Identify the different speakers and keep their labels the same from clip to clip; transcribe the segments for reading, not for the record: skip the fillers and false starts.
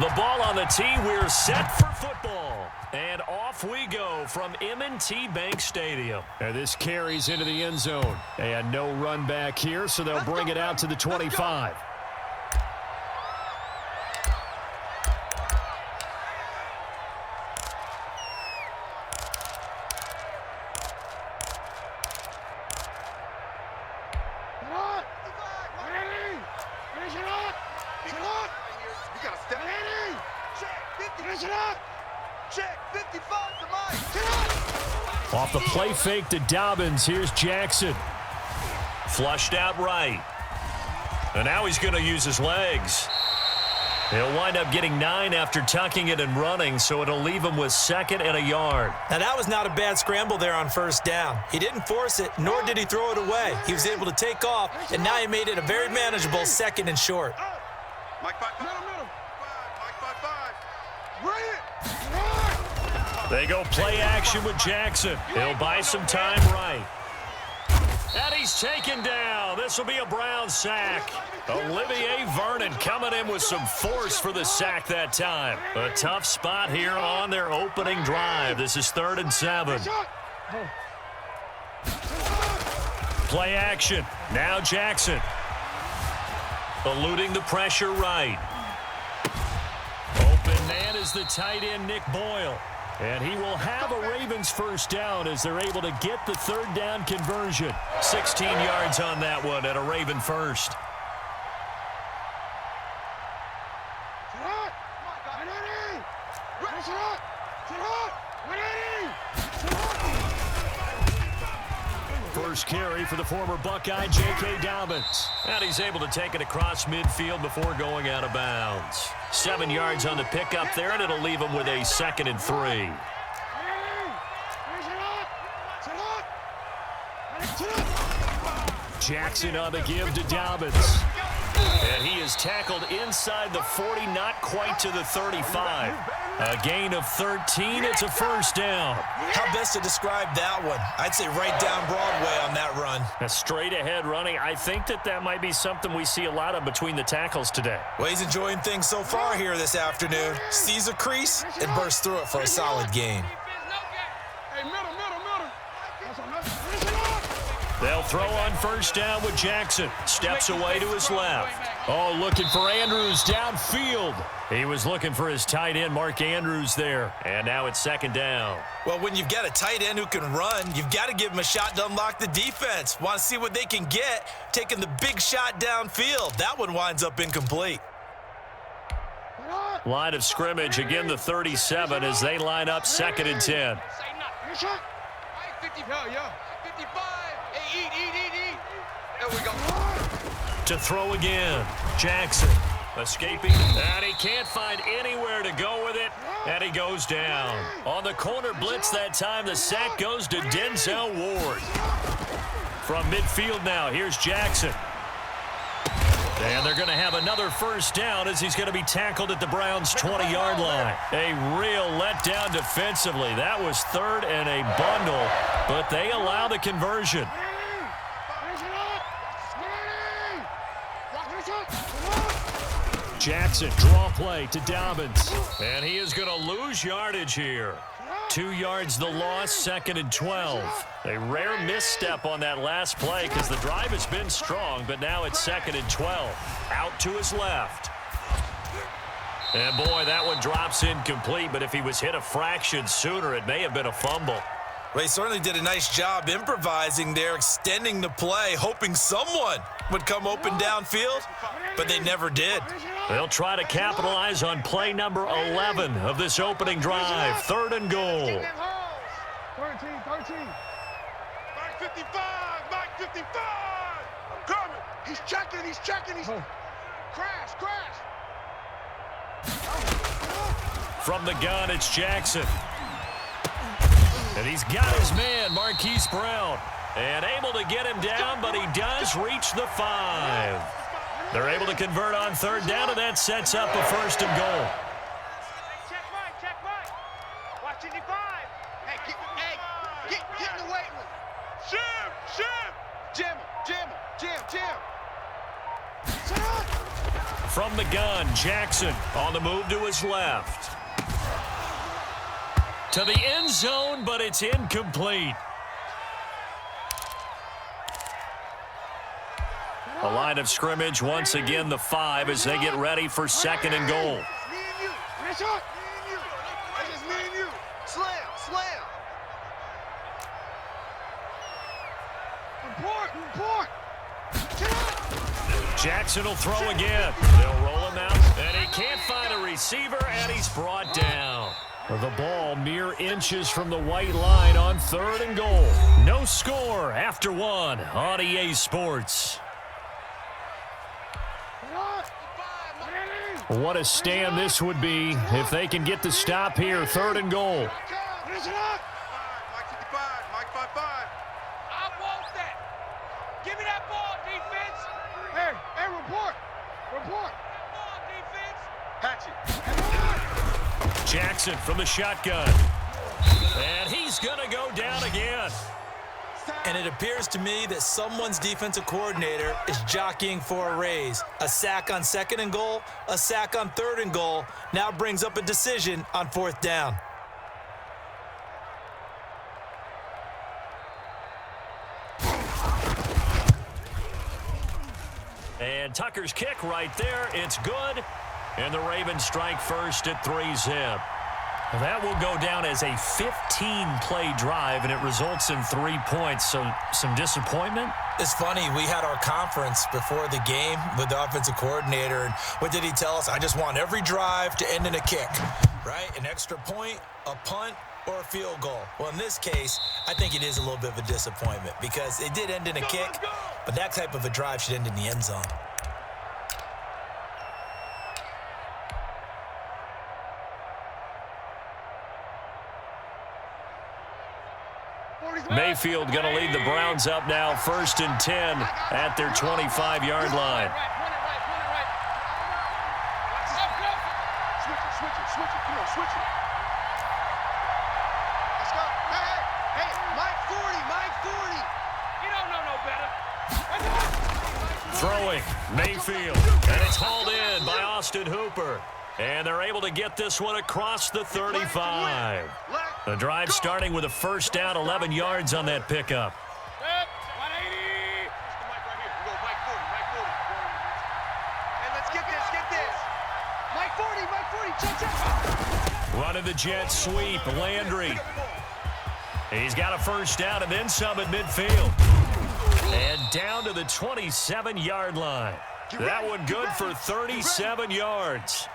Speaker 1: The ball on the tee. We're set for football. And off we go from M&T Bank Stadium. And this carries into the end zone. And no run back here, so they'll bring it out to the 25. Off the play fake to Dobbins, here's Jackson. Flushed out right. And now he's going to use his legs. He'll wind up getting 9 after tucking it and running, so it'll leave him with 2nd and a yard.
Speaker 2: Now, that was not a bad scramble there on first down. He didn't force it, nor did he throw it away. He was able to take off, and now he made it a very manageable 2nd and short.
Speaker 1: They go play action with Jackson. He'll buy some time right. And he's taken down. This will be a Brown sack. Olivier Vernon coming in with some force for the sack that time. A tough spot here on their opening drive. This is 3rd and 7. Play action. Now Jackson. Eluding the pressure right. Open man is the tight end, Nick Boyle. And he will have a Ravens first down as they're able to get the 3rd down conversion. 16 yards on that one at a Raven first. First carry for the former Buckeye, J.K. Dobbins. And he's able to take it across midfield before going out of bounds. 7 yards on the pickup there, and it'll leave him with a 2nd and 3. Jackson on the give to Dobbins. And he is tackled inside the 40, not quite to the 35. A gain of 13. It's a first down.
Speaker 2: How best to describe that one? I'd say right down Broadway on that run.
Speaker 1: A straight ahead running. I think that might be something we see a lot of between the tackles today.
Speaker 2: Well, he's enjoying things so far here this afternoon. Sees a crease and bursts through it for a solid gain.
Speaker 1: They'll throw on first down with Jackson. Steps away to his left. Oh, looking for Andrews downfield. He was looking for his tight end, Mark Andrews, there. And now it's 2nd down.
Speaker 2: Well, when you've got a tight end who can run, you've got to give him a shot to unlock the defense. Want to see what they can get, taking the big shot downfield. That one winds up incomplete.
Speaker 1: Line of scrimmage, again the 37 as they line up 2nd and 10.
Speaker 3: There we go.
Speaker 1: To throw again, Jackson escaping, and he can't find anywhere to go with it, and he goes down. On the corner blitz that time, the sack goes to Denzel Ward. From midfield now, here's Jackson. And they're going to have another first down as he's going to be tackled at the Browns' 20-yard line. A real letdown defensively. That was 3rd and a bundle, but they allow the conversion. Jackson, draw play to Dobbins. And he is going to lose yardage here. 2 yards the loss, 2nd and 12. A rare misstep on that last play because the drive has been strong, but now it's 2nd and 12. Out to his left. And boy, that one drops incomplete, but if he was hit a fraction sooner, it may have been a fumble.
Speaker 2: Well, he certainly did a nice job improvising there, extending the play, hoping someone would come open downfield, but they never did.
Speaker 1: They'll try to capitalize on play number 11 of this opening drive. 3rd and goal.
Speaker 3: 13. Back 55, back 55. I'm coming. He's checking, Crash.
Speaker 1: From the gun, it's Jackson. And he's got his man, Marquise Brown. And able to get him down, but he does reach the 5. They're able to convert on 3rd down, and that sets up a 1st and goal.
Speaker 3: Check Mike. Watch 55. Hey, get in the weight room. Shim. Jim.
Speaker 1: from the gun. Jackson on the move to his left. To the end zone, but it's incomplete. A line of scrimmage, once again, the 5 as they get ready for 2nd and goal.
Speaker 3: Me and you. That's me and you. That's just me and you. Slam, slam. Report.
Speaker 1: Jackson will throw again. They'll roll him out, and he can't find a receiver, and he's brought down. The ball mere inches from the white line on 3rd and goal. No score after 1 on EA Sports. What a stand this would be if they can get the stop here. 3rd and goal.
Speaker 3: Mike 55, Mike 55. I want that. Give me that ball, defense. Hey, report. Ball, defense. Hatchet.
Speaker 1: Jackson from the shotgun. And he's going to go down again.
Speaker 2: And it appears to me that someone's defensive coordinator is jockeying for a raise. A sack on 2nd and goal, a sack on 3rd and goal, now brings up a decision on 4th down.
Speaker 1: And Tucker's kick right there. It's good. And the Ravens strike first at 3-zip. That will go down as a 15-play drive, and it results in 3 points. So some disappointment?
Speaker 2: It's funny, we had our conference before the game with the offensive coordinator, and what did he tell us? I just want every drive to end in a kick, right? An extra point, a punt, or a field goal. Well, in this case, I think it is a little bit of a disappointment because it did end in a kick, but that type of a drive should end in the end zone.
Speaker 1: Mayfield going to lead the Browns up now, 1st and 10 at their 25-yard line.
Speaker 3: Switch it. Come on, switch it. Let's go. Hey, Mike 40. You don't know no better.
Speaker 1: Throwing, Mayfield, and it's hauled in by Austin Hooper. And they're able to get this one across the 35. The drive starting with a 1st down, 11 yards on that pickup.
Speaker 3: 180. Mike right here. We go Mike 40. Hey, let's get this. Mike 40. Check.
Speaker 1: Running the jet sweep, Landry. He's got a 1st down and then some at midfield. And down to the 27-yard line. That one good for 37 yards.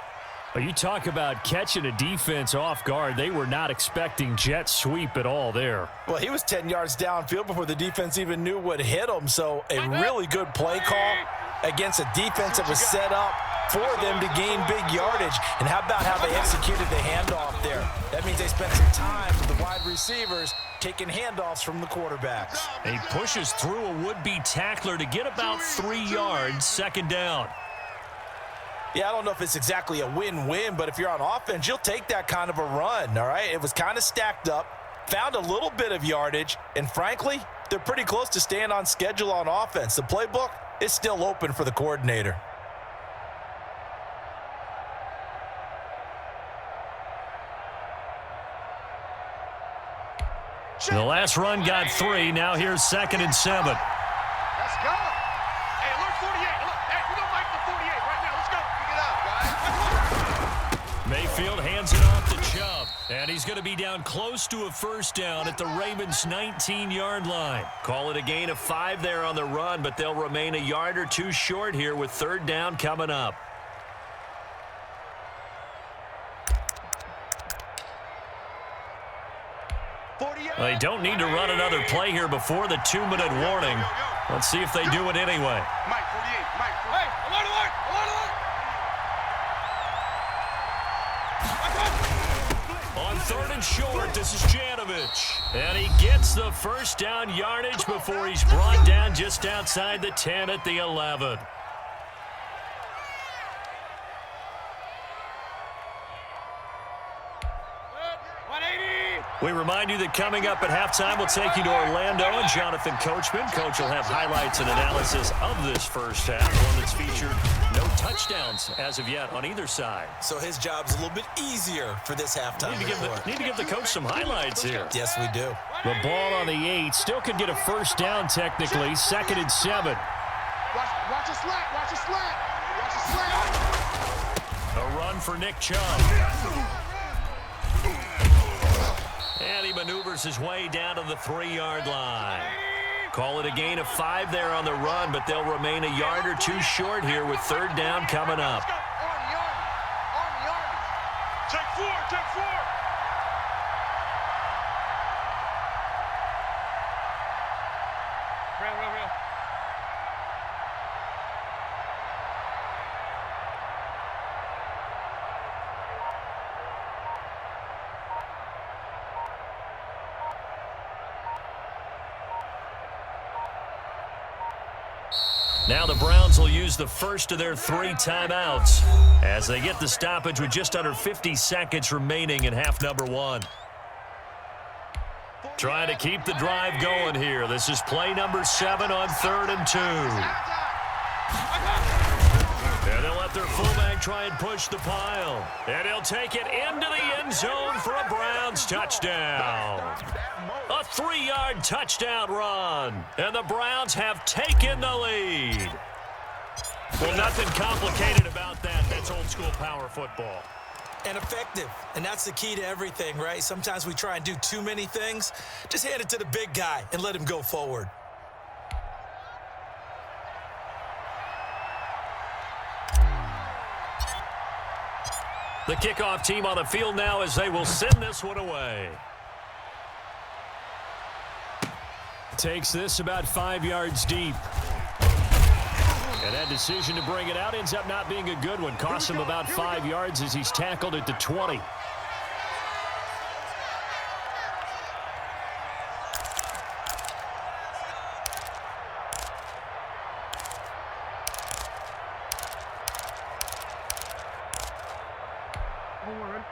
Speaker 1: Well, you talk about catching a defense off guard. They were not expecting jet sweep at all there.
Speaker 2: Well, he was 10 yards downfield before the defense even knew what hit him. So a really good play call against a defense that was set up for them to gain big yardage. And how about how they executed the handoff there? That means they spent some time with the wide receivers taking handoffs from the quarterbacks.
Speaker 1: He pushes through a would-be tackler to get about 3 yards, 2nd down.
Speaker 2: Yeah, I don't know if it's exactly a win-win, but if you're on offense, you'll take that kind of a run, all right? It was kind of stacked up, found a little bit of yardage, and frankly, they're pretty close to staying on schedule on offense. The playbook is still open for the coordinator.
Speaker 1: The last run got 3. Now here's 2nd and 7.
Speaker 3: Let's go. Hey, alert 48. Hey, we don't like the 48 right now. Let's go. Pick it up, guys.
Speaker 1: Mayfield hands it off to Chubb. And he's going to be down close to a 1st down at the Ravens' 19-yard line. Call it a gain of 5 there on the run, but they'll remain a yard or 2 short here with 3rd down coming up. They don't need to run another play here before the 2-minute warning. Let's see if they do it anyway.
Speaker 3: Mike 48. Mike 48. Hey, alert.
Speaker 1: On 3rd and short, this is Janovich. And he gets the 1st down yardage before he's brought down just outside the 10 at the 11. We remind you that coming up at halftime, we'll take you to Orlando and Jonathan Coachman. Coach will have highlights and analysis of this first half, one that's featured no touchdowns as of yet on either side.
Speaker 2: So his job's a little bit easier for this halftime.
Speaker 1: Need to give the coach some highlights here.
Speaker 2: Yes, we do.
Speaker 1: The ball on the 8. Still could get a first down technically. 2nd and 7.
Speaker 3: Watch a slant. Watch a slant. Watch a slant.
Speaker 1: A run for Nick Chubb. And he maneuvers his way down to the 3-yard line. Call it a gain of 5 there on the run, but they'll remain a yard or two short here with 3rd down coming up.
Speaker 3: Army. Take 4. Real.
Speaker 1: Now the Browns will use the first of their 3 timeouts as they get the stoppage with just under 50 seconds remaining in half number 1. Trying to keep the drive going here. This is play number 7 on 3rd and 2. And they'll let their fullback try and push the pile. And he'll take it into the end zone for a Browns touchdown. A 3-yard touchdown run. And the Browns have taken the lead. Well, nothing complicated about that. That's old school power football.
Speaker 2: And effective. And that's the key to everything, right? Sometimes we try and do too many things. Just hand it to the big guy and let him go forward.
Speaker 1: The kickoff team on the field now as they will send this one away. Takes this about 5 yards deep. And that decision to bring it out ends up not being a good one. Costs him about 5 yards as he's tackled at the 20.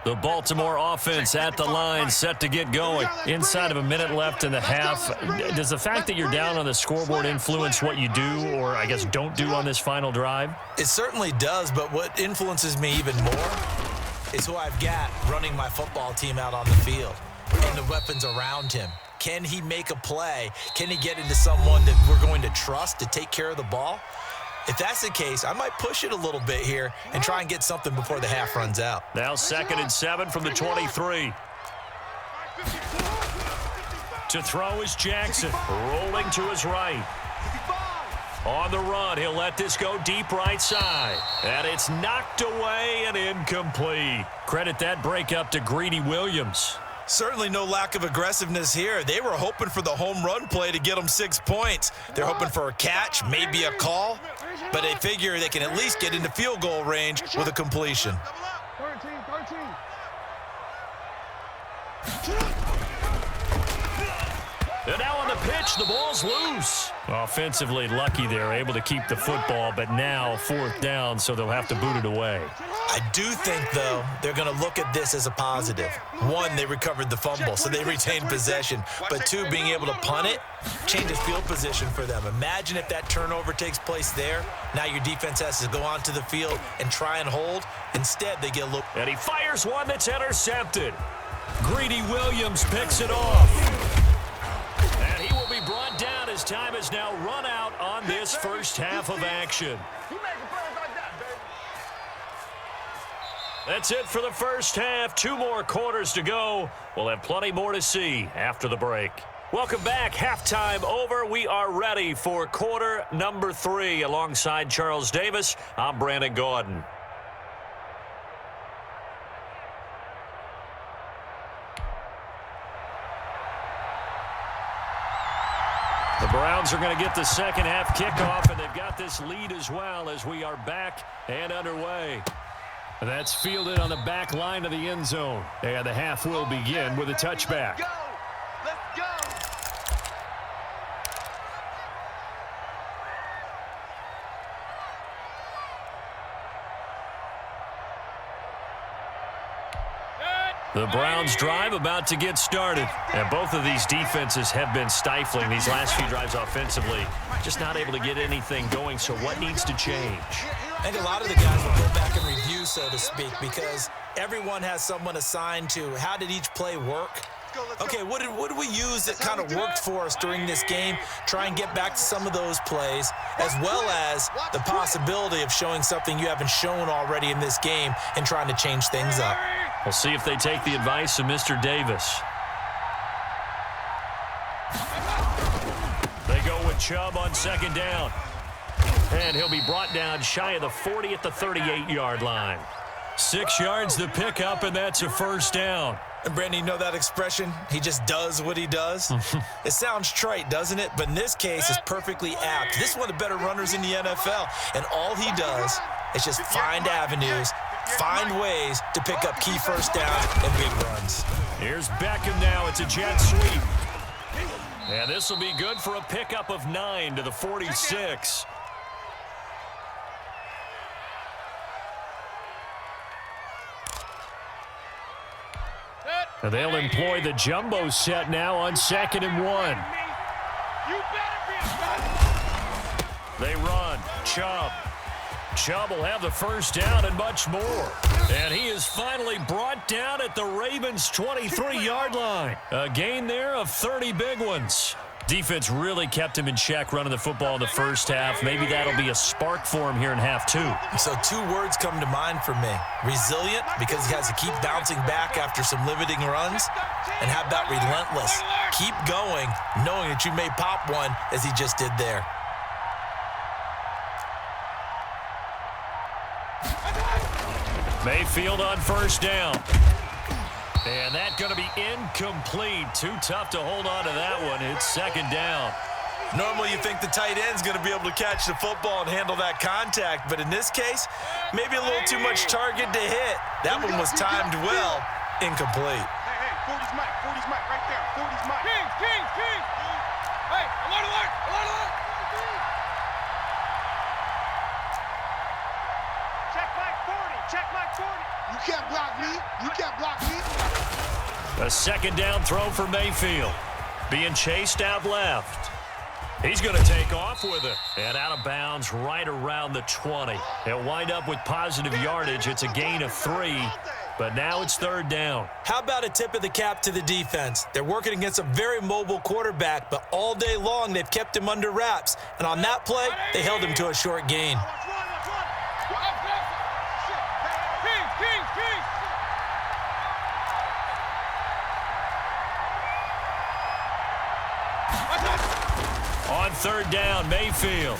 Speaker 1: The Baltimore offense at the line, set to get going. Inside of a minute left in the half. Does the fact that you're down on the scoreboard influence what you do, or I guess don't do on this final drive?
Speaker 2: It certainly does, but what influences me even more is who I've got running my football team out on the field and the weapons around him. Can he make a play? Can he get into someone that we're going to trust to take care of the ball? If that's the case, I might push it a little bit here and try and get something before the half runs out.
Speaker 1: Now 2nd and 7 from the 23. To throw is Jackson, rolling to his right. On the run, he'll let this go deep right side. And it's knocked away and incomplete. Credit that breakup to Greedy Williams.
Speaker 2: Certainly no lack of aggressiveness here. They were hoping for the home run play to get them 6 points. They're hoping for a catch, maybe a call, but they figure they can at least get into field goal range with a completion.
Speaker 3: 13.
Speaker 1: And now on the pitch, the ball's loose. Offensively lucky they're able to keep the football, but now 4th down, so they'll have to boot it away.
Speaker 2: I do think, though, they're going to look at this as a positive. 1, they recovered the fumble, so they retained possession. But 2, being able to punt it changes field position for them. Imagine if that turnover takes place there. Now your defense has to go onto the field and try and hold. Instead, they get a look.
Speaker 1: And he fires one that's intercepted. Greedy Williams picks it off. And he will be brought down as time has now run out on this first half of action. That's it for the first half. 2 more quarters to go. We'll have plenty more to see after the break. Welcome back. Halftime over. We are ready for quarter number 3. Alongside Charles Davis, I'm Brandon Gaudin. The Browns are going to get the second half kickoff, and they've got this lead as well as we are back and underway. That's fielded on the back line of the end zone. And the half will begin with a touchback.
Speaker 3: Let's go.
Speaker 1: The Browns drive about to get started. And both of these defenses have been stifling these last few drives offensively. Just not able to get anything going, so what needs to change?
Speaker 2: I think a lot of the guys will go back and review, so to speak, because everyone has someone assigned to how did each play work. Okay, what did we use that kind of worked for us during this game? Try and get back to some of those plays, as well as the possibility of showing something you haven't shown already in this game and trying to change things up.
Speaker 1: We'll see if they take the advice of Mr. Davis. They go with Chubb on second down. And he'll be brought down shy of the 40 at the 38-yard line. 6 yards the pickup, and that's a first down.
Speaker 2: And Brandon, you know that expression? He just does what he does? It sounds trite, doesn't it? But in this case, it's perfectly apt. This is one of the better runners in the NFL, and all he does is just find avenues, find ways to pick up key first downs and big runs.
Speaker 1: Here's Beckham now. It's a jet sweep. And this will be good for a pickup of 9 to the 46. And they'll employ the jumbo set now on 2nd and 1. They run. Chubb. Chubb will have the first down and much more. And he is finally brought down at the Ravens' 23-yard line. A gain there of 30 big ones. Defense really kept him in check running the football in the first half. Maybe that'll be a spark for him here in half 2.
Speaker 2: So 2 words come to mind for me. Resilient, because he has to keep bouncing back after some limiting runs. And how about relentless? Keep going, knowing that you may pop one as he just did there.
Speaker 1: Mayfield on first down. And that's going to be incomplete. Too tough to hold on to that one. It's second down.
Speaker 2: Normally you think the tight end's going to be able to catch the football and handle that contact, but in this case, maybe a little too much target to hit. That one was timed well. Incomplete.
Speaker 3: Hey, 40's Mike. 40's Mike right there. 40's Mike. King. Hey, alert. Check Mike 40. You can't block me.
Speaker 1: A second down throw for Mayfield. Being chased out left. He's going to take off with it. And out of bounds right around the 20. He'll wind up with positive yardage. It's a gain of 3. But now it's third down.
Speaker 2: How about a tip of the cap to the defense? They're working against a very mobile quarterback, but all day long they've kept him under wraps. And on that play, they held him to a short gain.
Speaker 1: On third down, Mayfield.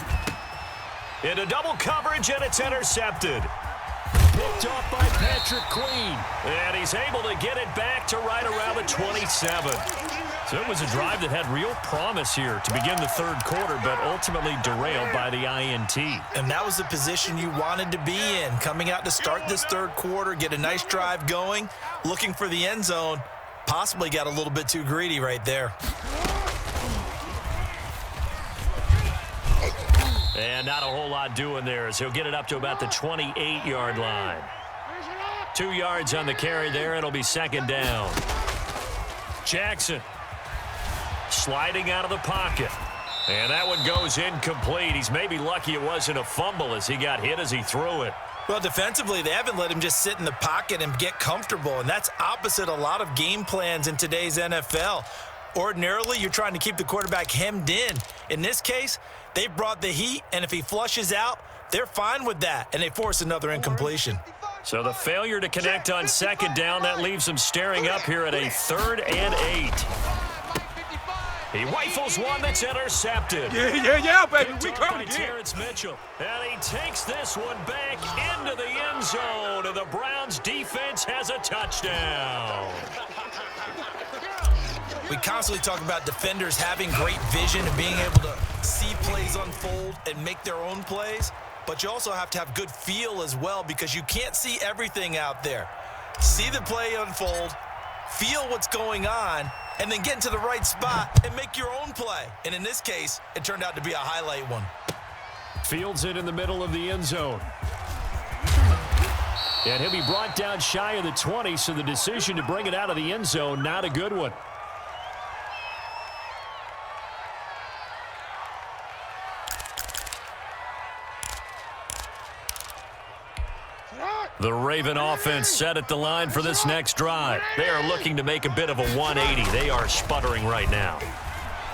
Speaker 1: Into double coverage, and it's intercepted. Picked off by Patrick Queen. And he's able to get it back to right around the 27. So it was a drive that had real promise here to begin the third quarter, but ultimately derailed by the INT.
Speaker 2: And that was the position you wanted to be in. Coming out to start this third quarter, get a nice drive going, looking for the end zone. Possibly got a little bit too greedy right there.
Speaker 1: And not a whole lot doing there as he'll get it up to about the 28-yard line. 2 yards on the carry there. It'll be second down. Jackson sliding out of the pocket. And that one goes incomplete. He's maybe lucky it wasn't a fumble as he got hit as he threw it.
Speaker 2: Well, defensively, they haven't let him just sit in the pocket and get comfortable, and that's opposite a lot of game plans in today's NFL. Ordinarily, you're trying to keep the quarterback hemmed in. In this case, they brought the heat, and if he flushes out, they're fine with that, and they force another incompletion.
Speaker 1: So the failure to connect on second down, that leaves them staring up here at a 3rd and 8. He rifles one that's intercepted.
Speaker 3: Yeah, baby.
Speaker 1: We coming again. Terrence Mitchell. And he takes this one back into the end zone, and the Browns defense has a touchdown.
Speaker 2: We constantly talk about defenders having great vision and being able to see plays unfold and make their own plays, but you also have to have good feel as well because you can't see everything out there. See the play unfold, feel what's going on, and then get into the right spot and make your own play. And in this case, it turned out to be a highlight one.
Speaker 1: Fields it in the middle of the end zone. And he'll be brought down shy of the 20, so the decision to bring it out of the end zone, not a good one. The Raven offense set at the line for this next drive. They are looking to make a bit of a 180. They are sputtering right now.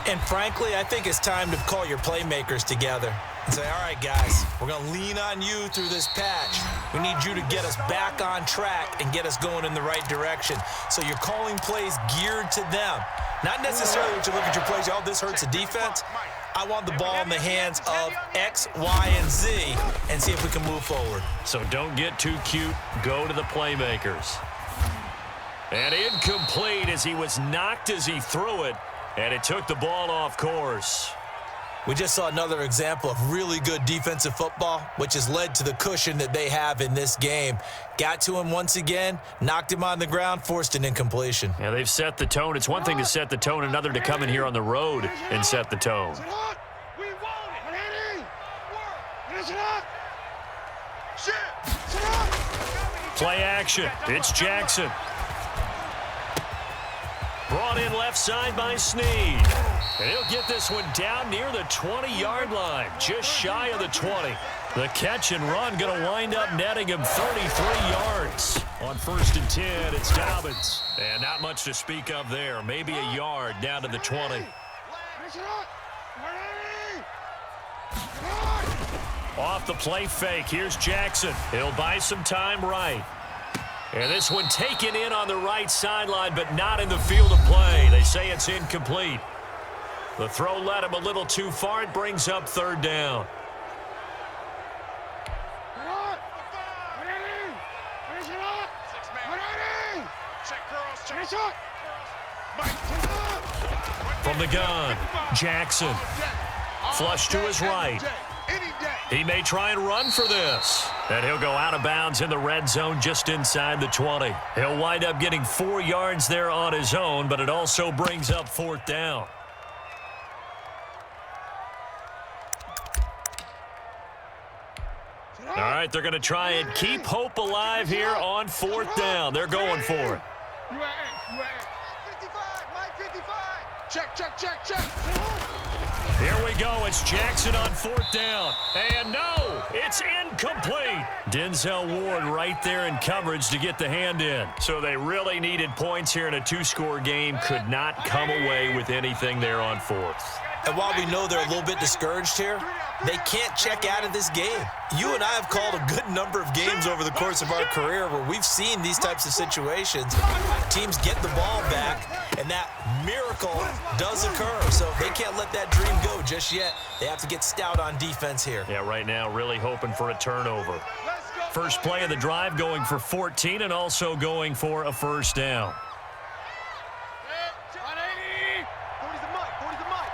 Speaker 2: And frankly, I think it's time to call your playmakers together and say, all right, guys, we're going to lean on you through this patch. We need you to get us back on track and get us going in the right direction. So you're calling plays geared to them. Not necessarily when you look at your plays, oh, this hurts the defense. I want the ball in the hands of X, Y, and Z and see if we can move forward.
Speaker 1: So don't get too cute. Go to the playmakers. And incomplete as he was knocked as he threw it, and it took the ball off course.
Speaker 2: We just saw another example of really good defensive football, which has led to the cushion that they have in this game. Got to him once again, knocked him on the ground, forced an incompletion.
Speaker 1: Yeah, they've set the tone. It's one thing to set the tone, another to come in here on the road and set the tone. Play action. It's Jackson. Brought in left side by Snead. And he'll get this one down near the 20-yard line, just shy of the 20. The catch and run going to wind up netting him 33 yards. On 1st and 10, it's Dobbins. And not much to speak of there. Maybe a yard down to the 20. Off the play fake, here's Jackson. He'll buy some time right. And this one taken in on the right sideline, but not in the field of play. They say it's incomplete. The throw led him a little too far. It brings up 3rd down. From the gun, Jackson. Flush to his right. He may try and run for this. And he'll go out of bounds in the red zone just inside the 20. He'll wind up getting 4 yards there on his own, but it also brings up 4th down. All right, they're going to try and keep hope alive here on 4th down. They're going for it.
Speaker 3: 55, Mike 55. Check.
Speaker 1: Here we go. It's Jackson on 4th down. And no, it's incomplete. Denzel Ward right there in coverage to get the hand in. So they really needed points here in a 2-score game. Could not come away with anything there on 4th.
Speaker 2: And while we know they're a little bit discouraged here, they can't check out of this game. You and I have called a good number of games over the course of our career where we've seen these types of situations. Teams get the ball back, and that miracle does occur. So they can't let that dream go just yet. They have to get stout on defense here.
Speaker 1: Yeah, right now really hoping for a turnover. First play of the drive going for 14 and also going for a 1st down.
Speaker 3: 40's the mic.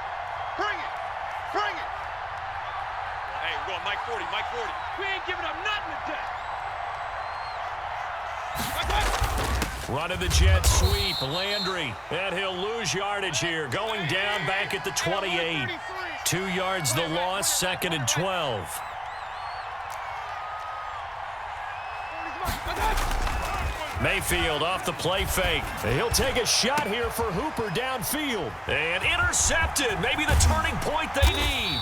Speaker 3: Bring it. Hey, we're going Mike 40. We ain't giving up nothing today.
Speaker 1: Running the jet sweep, Landry. And he'll lose yardage here. Going down back at the 28. 2 yards the loss, 2nd and 12. Mayfield off the play fake. He'll take a shot here for Hooper downfield. And intercepted. Maybe the turning point they need.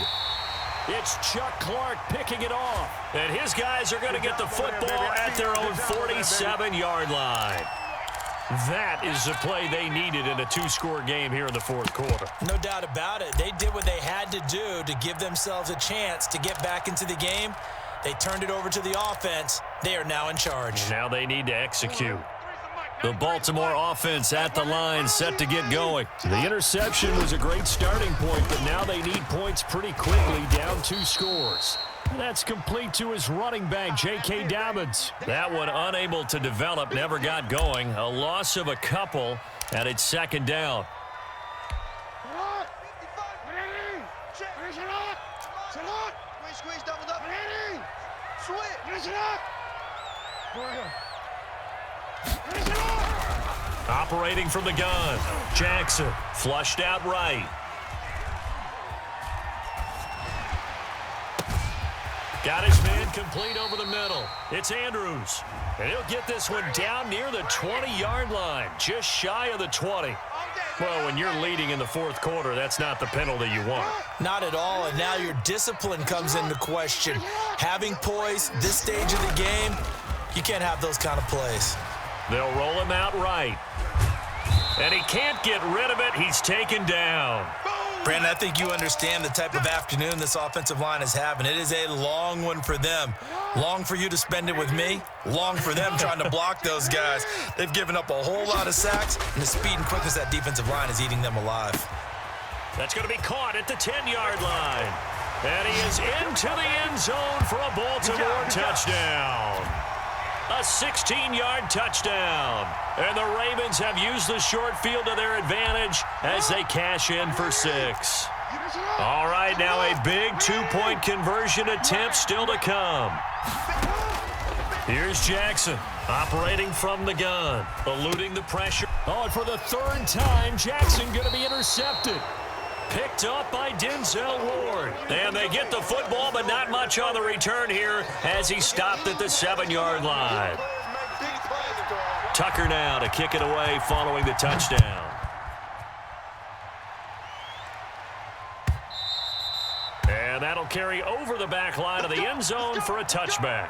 Speaker 1: It's Chuck Clark picking it off. And his guys are going to get the football at their own 47-yard line. That is the play they needed in a 2-score game here in the 4th quarter.
Speaker 2: No doubt about it. They did what they had to do to give themselves a chance to get back into the game. They turned it over to the offense. They are now in charge.
Speaker 1: Now they need to execute. The Baltimore offense at the line, set to get going. The interception was a great starting point, but now they need points pretty quickly, down 2 scores. That's complete to his running back, J.K. Dobbins. That one unable to develop, never got going. A loss of a couple, and it's 2nd down.
Speaker 3: Squeeze, doubled up. Switch.
Speaker 1: Operating from the gun, Jackson flushed out right. Got his man complete over the middle. It's Andrews. And he'll get this one down near the 20-yard line, just shy of the 20. Well, when you're leading in the fourth quarter, that's not the penalty you want.
Speaker 2: Not at all, and now your discipline comes into question. Having poise this stage of the game, you can't have those kind of plays.
Speaker 1: They'll roll him out right. And he can't get rid of it. He's taken down.
Speaker 2: Brandon, I think you understand the type of afternoon this offensive line is having. It is a long one for them. Long for you to spend it with me. Long for them trying to block those guys. They've given up a whole lot of sacks, and the speed and quickness of that defensive line is eating them alive.
Speaker 1: That's going to be caught at the 10-yard line. And he is into the end zone for a Baltimore touchdown. A 16-yard touchdown. And the Ravens have used the short field to their advantage as they cash in for 6. All right, now a big two-point conversion attempt still to come. Here's Jackson operating from the gun, eluding the pressure. Oh, and for the third time, Jackson going to be intercepted. Picked up by Denzel Ward. And they get the football, but not much on the return here as he stopped at the 7-yard line. Tucker now to kick it away following the touchdown. And that'll carry over the back line of the end zone for a touchback.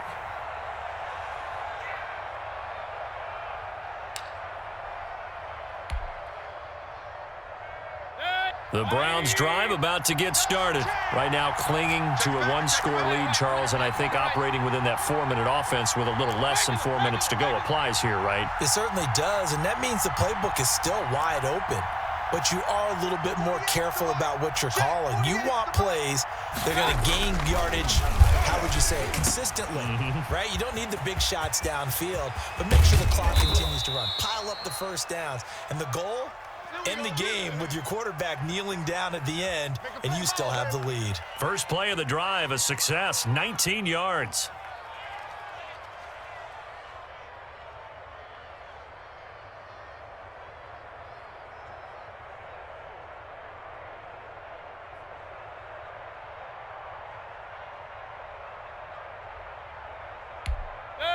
Speaker 1: The Browns drive about to get started. Right now clinging to a one-score lead, Charles, and I think operating within that 4-minute offense with a little less than 4 minutes to go applies here, right?
Speaker 2: It certainly does, and that means the playbook is still wide open. But you are a little bit more careful about what you're calling. You want plays that are going to gain yardage, how would you say it, consistently, right? You don't need the big shots downfield, but make sure the clock continues to run. Pile up the first downs. And the goal? End the game with your quarterback kneeling down at the end, and you still have the lead.
Speaker 1: First play of the drive, a success, 19 yards.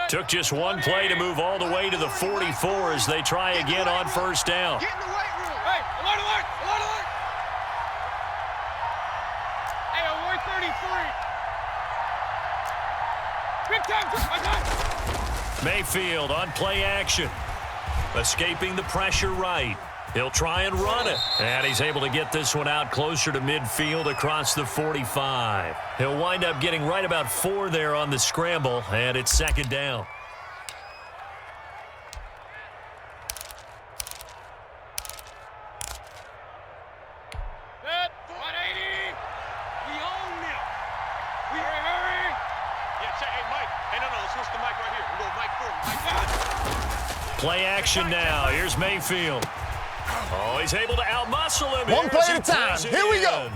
Speaker 1: Took just one play to move all the way to the 44 as they try again on first down.
Speaker 3: Get in the weight room. Hey, alert, alert, alert, alert. Hey, alert 33. Big time.
Speaker 1: Mayfield on play action. Escaping the pressure right. He'll try and run it. And he's able to get this one out closer to midfield across the 45. He'll wind up getting right about 4 there on the scramble, and it's second down.
Speaker 3: Set, 180. We own them. We hurry. Yeah, check. Hey, Mike. Hey, no, let's switch the mic right here. We'll go Mike 40.
Speaker 1: Play action now. Here's Mayfield. Oh, he's able to outmuscle him.
Speaker 4: One play at a time. Here we go.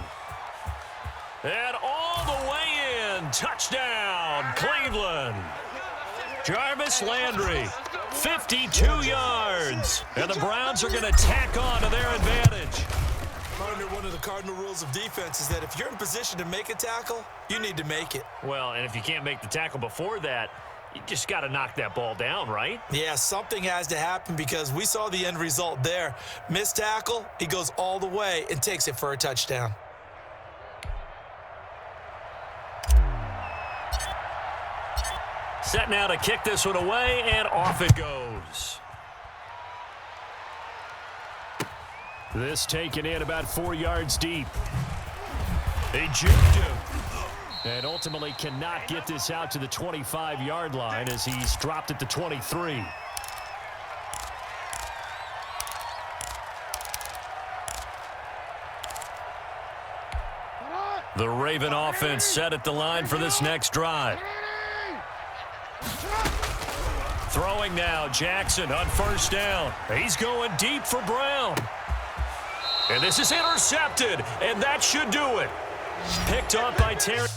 Speaker 1: And all the way in. Touchdown, Cleveland. Jarvis Landry, 52 yards. And the Browns are going to tack on to their advantage.
Speaker 2: Partner, one of the cardinal rules of defense is that if you're in position to make a tackle, you need to make it.
Speaker 1: Well, and if you can't make the tackle before that, you just got to knock that ball down, right?
Speaker 2: Yeah, something has to happen because we saw the end result there. Missed tackle, he goes all the way and takes it for a touchdown.
Speaker 1: Set now to kick this one away, and off it goes. This taken in about 4 yards deep. They juked him. And ultimately cannot get this out to the 25-yard line as he's dropped at the 23. The Raven offense set at the line for this next drive. Throwing now, Jackson on first down. He's going deep for Brown. And this is intercepted, and that should do it. Picked up by Terry.